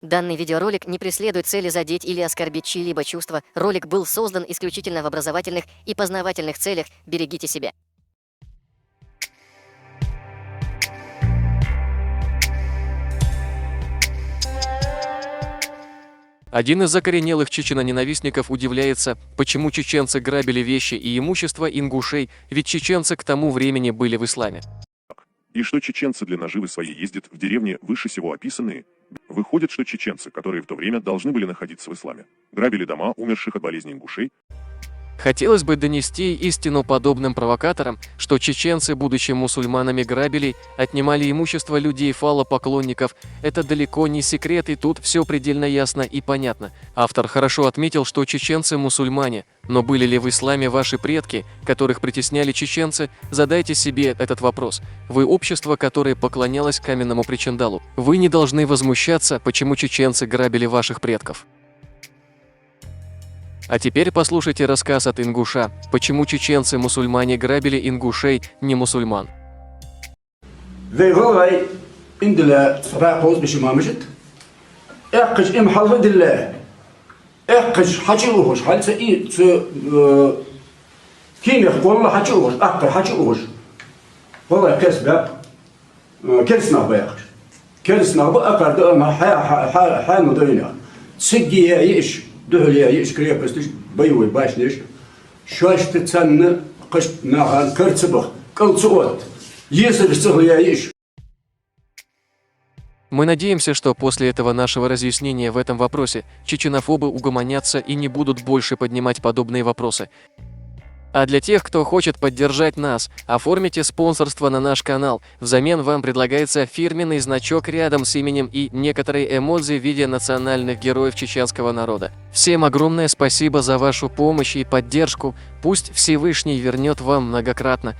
Данный видеоролик не преследует цели задеть или оскорбить чьи-либо чувства. Ролик был создан исключительно в образовательных и познавательных целях. Берегите себя. Один из закоренелых чечено-ненавистников удивляется, почему чеченцы грабили вещи и имущество ингушей, ведь чеченцы к тому времени были в исламе. И что чеченцы для наживы своей ездят в деревне выше всего описанные? Выходит, что чеченцы, которые в то время должны были находиться в исламе, грабили дома умерших от болезни ингушей. Хотелось бы донести истину подобным провокаторам, что чеченцы, будучи мусульманами, грабили, отнимали имущество людей-фаллопоклонников. Это далеко не секрет, и тут все предельно ясно и понятно. Автор хорошо отметил, что чеченцы мусульмане, но были ли в исламе ваши предки, которых притесняли чеченцы? Задайте себе этот вопрос. Вы общество, которое поклонялось каменному причиндалу. Вы не должны возмущаться, почему чеченцы грабили ваших предков. А теперь послушайте рассказ от ингуша, почему чеченцы-мусульмане грабили ингушей, не мусульман. Дөхөлия еш крепости боевой башни. Шашты ценны кыш наган кырцыбык кылцыот. Если цыгылия еш. Мы надеемся, что после этого нашего разъяснения в этом вопросе чеченофобы угомонятся и не будут больше поднимать подобные вопросы. А для тех, кто хочет поддержать нас, оформите спонсорство на наш канал. Взамен вам предлагается фирменный значок рядом с именем и некоторые эмодзи в виде национальных героев чеченского народа. Всем огромное спасибо за вашу помощь и поддержку. Пусть Всевышний вернет вам многократно.